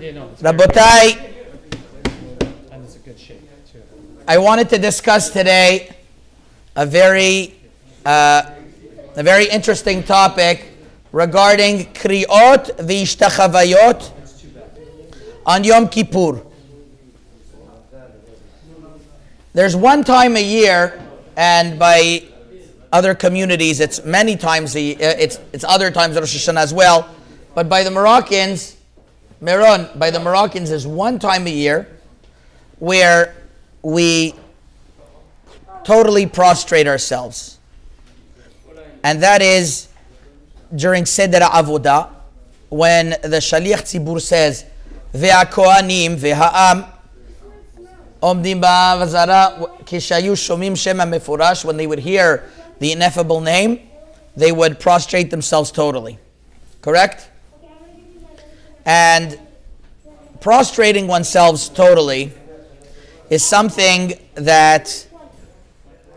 Rabotai, and it's a good shape too. I wanted to discuss today a very interesting topic regarding kriot v'ishtachavayot on Yom Kippur. There's one time a year, and by other communities, it's many times. It's other times at Rosh Hashanah as well. But by the Moroccans, by the Moroccans, there's one time a year where we totally prostrate ourselves, and that is during Seder Avodah, when the Shaliach Tzibur says, "Ve'akohanim ve'ha'am omdim ba'avazara kishayu shomim shema mefurash." When they would hear the ineffable name, they would prostrate themselves totally. Correct? And prostrating oneself totally is something that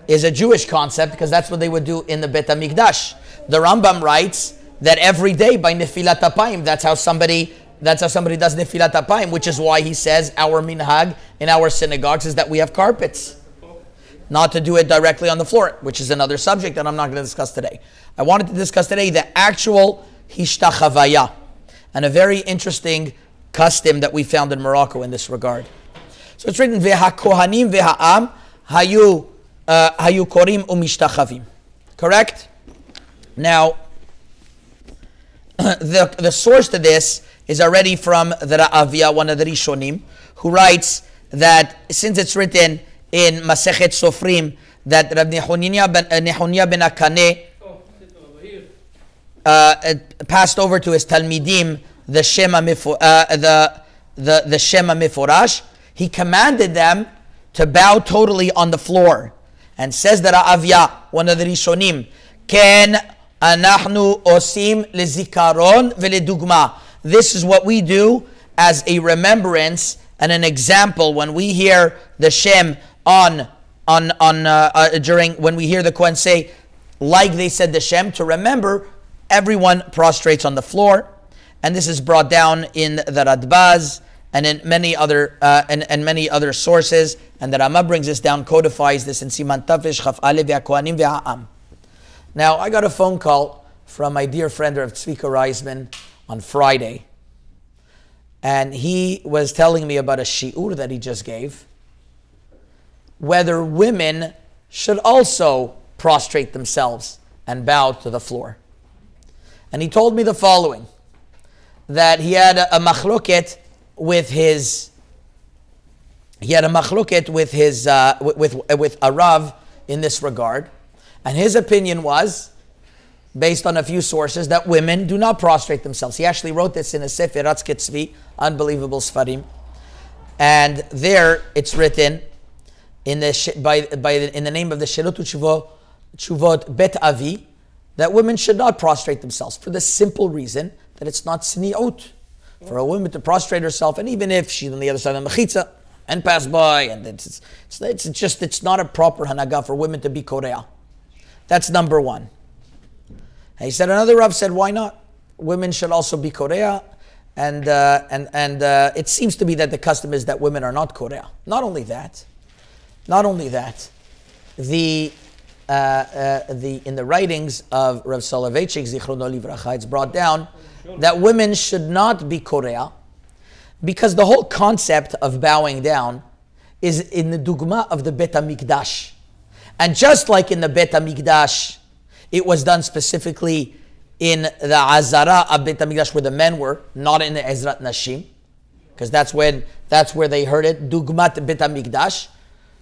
is a Jewish concept, because that's what they would do in the Bet HaMikdash. The Rambam writes that every day by Nefilat Apayim, that's how somebody does Nefilat Apayim, which is why he says our minhag in our synagogues is that we have carpets. Not to do it directly on the floor, which is another subject that I'm not going to discuss today. I wanted to discuss today the actual hishtachavaya, and a very interesting custom that we found in Morocco in this regard. So it's written, "Ve'hakohanim ve'ha'am hayu korim umishtachavim." Correct? Now, the source to this is already from the Ra'avia, one of the Rishonim, who writes that since it's written in Masechet Sofrim that Rav Nehunya ben Akaneh passed over to his Talmidim the Shema Meforash, he commanded them to bow totally on the floor. And says the Ra'avya, one of the Rishonim, Ken anachnu osim lezikaron veledugma. This is what we do as a remembrance and an example when we hear the Shem during when we hear the Kohen say, like they said the Shem, to remember. Everyone prostrates on the floor, and this is brought down in the Radbaz and in many other many other sources. And the Rama brings this down, codifies this in Siman Tafish Chaf Alev Ve'akohanim Ve'ha'am. Now, I got a phone call from my dear friend Rav Tzvika Reisman on Friday, and he was telling me about a shi'ur that he just gave, whether women should also prostrate themselves and bow to the floor. And he told me the following, that he had a machloket with his with a Rav in this regard, and his opinion was, based on a few sources, that women do not prostrate themselves. He actually wrote this in a Sefer Ratz Ketzvi, unbelievable Sfarim, and there it's written in the name of the Shelot Chuvot Bet Avi, that women should not prostrate themselves, for the simple reason that it's not sni'ut for a woman to prostrate herself, and even if she's on the other side of the mechitza and pass by, and it's not a proper hanaga for women to be korea. That's number one. And he said, another Rav said, why not? Women should also be korea, and it seems to be that the custom is that women are not korea. Not only that, in the writings of Rav Soloveitchik Zichrono Livracha, it's brought down that women should not be korea, because the whole concept of bowing down is in the dugma of the Bet HaMikdash. And just like in the Bet HaMikdash, it was done specifically in the Azara of Bet HaMikdash where the men were, not in the Ezrat Nashim, because that's where they heard it, dugmat Bet HaMikdash.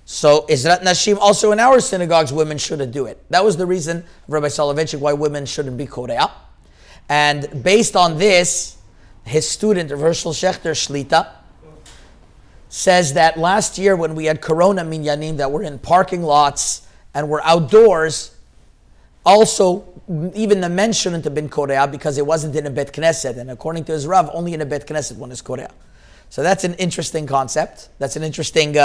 So Ezrat Nashim, also in our synagogues, women shouldn't do it. That was the reason of Rabbi Soloveitchik why women shouldn't be korea. And based on this, his student, Hershel Shechter Shlita, says that last year when we had Corona Minyanim that were in parking lots and were outdoors, also even the men shouldn't have been korea because it wasn't in a Bet Knesset. And according to his Rav, only in a Bet Knesset one is korea. So that's an interesting concept. That's an interesting,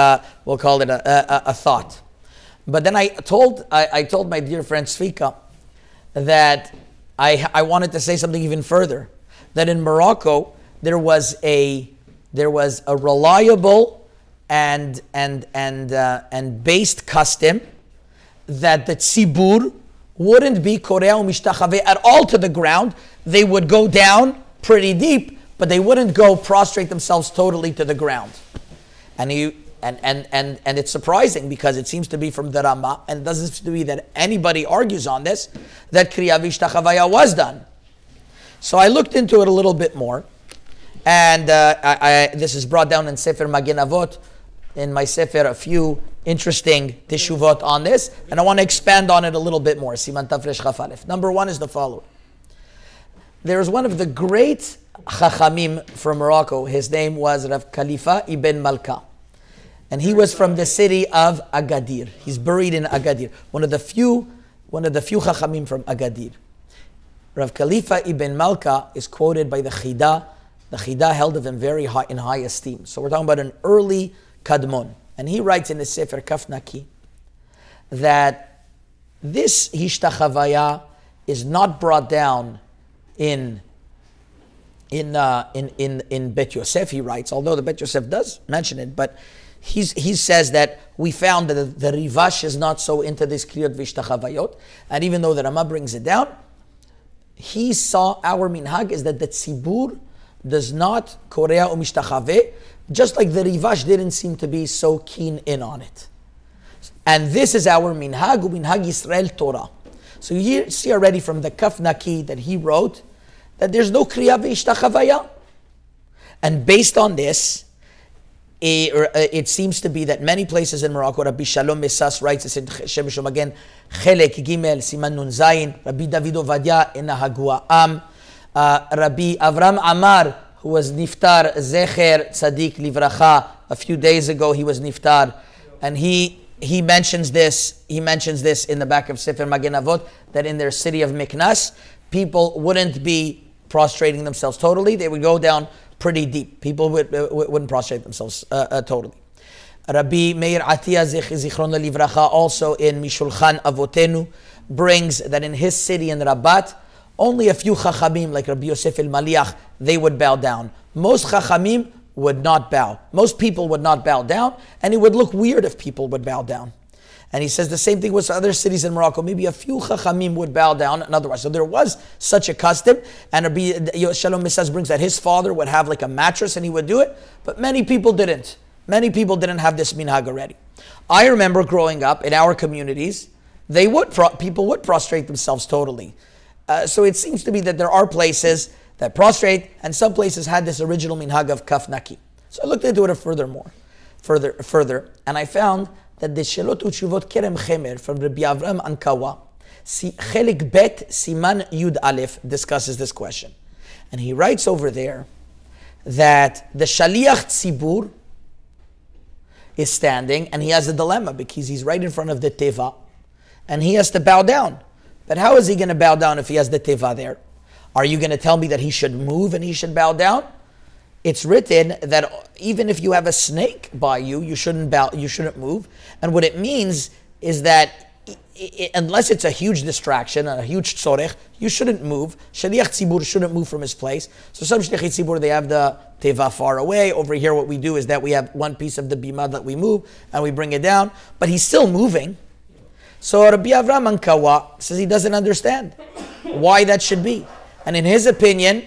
we'll call it a thought. But then I told my dear friend Tzvika that I wanted to say something even further. That in Morocco, there was a there was a reliable and based custom that the tzibur wouldn't be korea u'mishtachave at all to the ground. They would go down pretty deep, but they wouldn't go prostrate themselves totally to the ground. And it's surprising because it seems to be from the Rama, and it doesn't seem to be that anybody argues on this, that kriya v'ishtachavaya was done. So I looked into it a little bit more, and this is brought down in Sefer Magen Avot, in my Sefer, a few interesting teshuvot on this, and I want to expand on it a little bit more. Siman Tafresh Chaf Aleph. Number one is the following. There is one of the great Chachamim from Morocco. His name was Rav Khalifa ibn Malka. And he was from the city of Agadir. He's buried in Agadir. One of the few Chachamim from Agadir. Rav Khalifa ibn Malka is quoted by the Chida. The Chida held of him in high esteem. So we're talking about an early Kadmon. And he writes in the Sefer Kaf Naki that this Hishtachavaya is not brought down in Bet Yosef, he writes, although the Bet Yosef does mention it, but he says that we found that the Rivash is not so into this Kriyot Vishtachavayot, and even though the Rama brings it down, he saw our minhag is that the Tzibur does not Korea u'mishtachave, just like the Rivash didn't seem to be so keen in on it. And this is our minhag, minhag Yisrael Torah. So you see already from the Kaf Naki that he wrote that there's no Kriya v'ishtachavaya. And based on this, it seems to be that many places in Morocco, Rabbi Shalom Mesas writes this in Shem Shom again, Chelek Gimel, Siman Nun Zayin, Rabbi David Ovadia in Nahagua Am, Rabbi Avram Amar, who was Niftar Zecher Tzadik Livracha, a few days ago he was Niftar, and he mentions this in the back of Sefer Magen Avot, that in their city of Miknas, people wouldn't be prostrating themselves totally, they would go down pretty deep. People wouldn't prostrate themselves totally. Rabbi Meir Atiyah Zichrono Livracha, also in Mishulchan Avotenu, brings that in his city in Rabat, only a few Chachamim, like Rabbi Yosef el-Maliach, they would bow down. Most Chachamim would not bow. Most people would not bow down, and it would look weird if people would bow down. And he says the same thing with other cities in Morocco. Maybe a few Chachamim would bow down, and otherwise. So there was such a custom, and Rabbi Shalom Misas brings that his father would have like a mattress and he would do it, but many people didn't. Many people didn't have this minhag already. I remember growing up in our communities, people would prostrate themselves totally. So it seems to be that there are places that prostrate, and some places had this original minhag of Kaf Naki. So I looked into it further, and I found that the Shelot Uchuvot Kerem Chemer from Rabbi Avram Ankawa, Chelik Bet Siman Yud Aleph, discusses this question. And he writes over there that the Shaliach Tzibur is standing, and he has a dilemma because he's right in front of the Teva, and he has to bow down. But how is he going to bow down if he has the Teva there? Are you going to tell me that he should move and he should bow down? It's written that even if you have a snake by you, you shouldn't bow, you shouldn't move. And what it means is that unless it's a huge distraction, a huge tzorech, you shouldn't move. Shaliach Tzibur shouldn't move from his place. So some Shaliach Tzibur, they have the Teva far away. Over here, what we do is that we have one piece of the bima that we move and we bring it down, but he's still moving. So Rabbi Avram Ankawa says he doesn't understand why that should be. And in his opinion,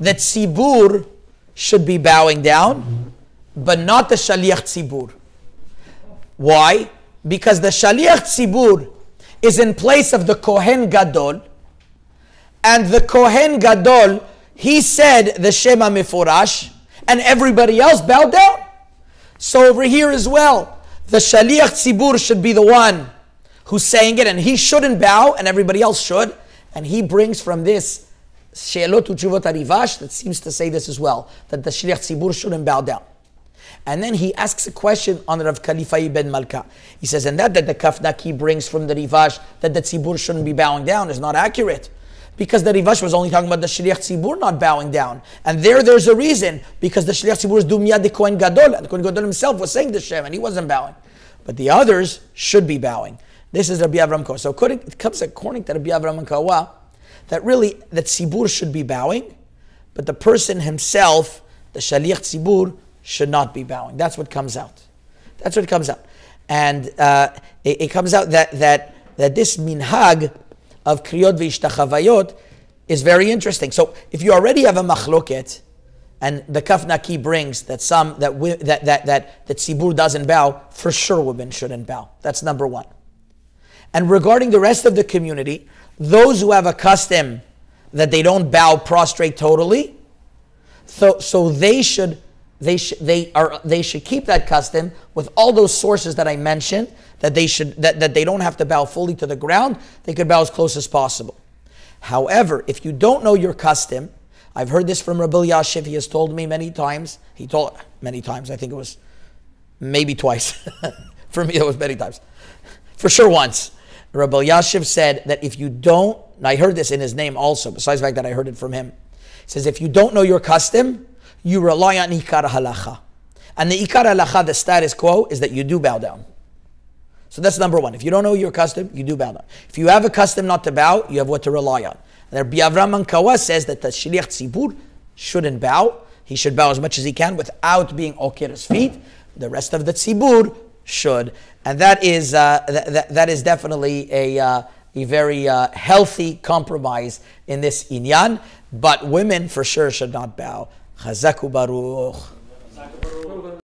that Tzibur should be bowing down, but not the Shaliach Tzibur. Why? Because the Shaliach Tzibur is in place of the Kohen Gadol, and the Kohen Gadol, he said the Shema Meforash, and everybody else bowed down. So over here as well, the Shaliach Tzibur should be the one who's saying it, and he shouldn't bow, and everybody else should. And he brings from this She'elot Uchuvot HaRivash that seems to say this as well, that the Shaliach Tzibur shouldn't bow down. And then he asks a question on Rav Khalifa ibn Malka. He says, and that the Kaf Naki brings from the Rivash that the Tzibur shouldn't be bowing down is not accurate. Because the Rivash was only talking about the Shaliach Tzibur not bowing down. And there's a reason, because the Shaliach Tzibur is Dumya de Kohen Gadol, and the Kohen Gadol himself was saying the Shem, and he wasn't bowing. But the others should be bowing. This is Rabbi Avram Kawa. So it comes according to Rabbi Avram Kawa that really that Tzibur should be bowing, but the person himself the shaliach tzibur should not be bowing. That's what comes out. That's what comes out. And it comes out that this minhag of kriyot v'ishtachavayot is very interesting. So if you already have a machloket, and the Kaf Naki brings that tzibur doesn't bow, for sure women shouldn't bow. That's number one. And regarding the rest of the community, those who have a custom that they don't bow prostrate totally, so they should keep that custom with all those sources that I mentioned, that they don't have to bow fully to the ground. They could bow as close as possible. However, if you don't know your custom, I've heard this from Rabbi Yashiv. He has told me many times. I think it was maybe twice. For me, it was many times. For sure once. Rabbi Yashiv said that if you don't, and I heard this in his name also, besides the fact that I heard it from him. He says, if you don't know your custom, you rely on ikar halacha. And the ikar halacha, the status quo, is that you do bow down. So that's number one. If you don't know your custom, you do bow down. If you have a custom not to bow, you have what to rely on. And Rabbi Avram Mankawa says that the shliach tzibur shouldn't bow. He should bow as much as he can without being okir his feet. The rest of the tzibur should. And that is definitely a very healthy compromise in this inyan. But women for sure should not bow. Chazaku baruch.